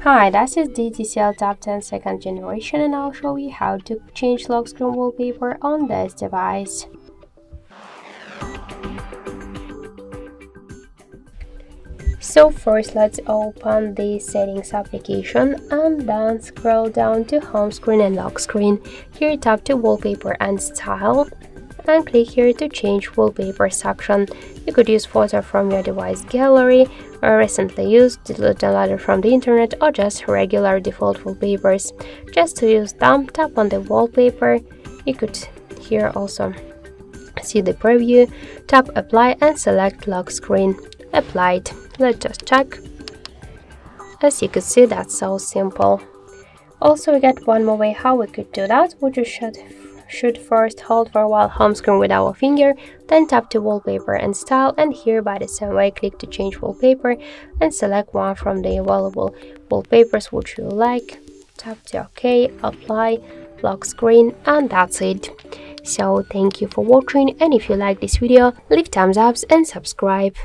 Hi, this is the TCL TAB 10th generation, and I'll show you how to change lock screen wallpaper on this device. So first let's open the settings application and then scroll down to home screen and lock screen. Here tap to wallpaper and style and click here to change wallpaper section. You could use photo from your device gallery or recently used, downloaded from the internet, or just regular default wallpapers. Just to use them, tap on the wallpaper. You could here also see the preview, tap apply and select lock screen. Applied. Let's just check. As you can see, that's so simple. Also, we get one more way how we could do that. We just should first hold for a while home screen with our finger, then tap to wallpaper and style, and here by the same way click to change wallpaper and select one from the available wallpapers which you like. Tap to OK, apply, lock screen, and that's it. So thank you for watching, and if you like this video, leave thumbs up and subscribe.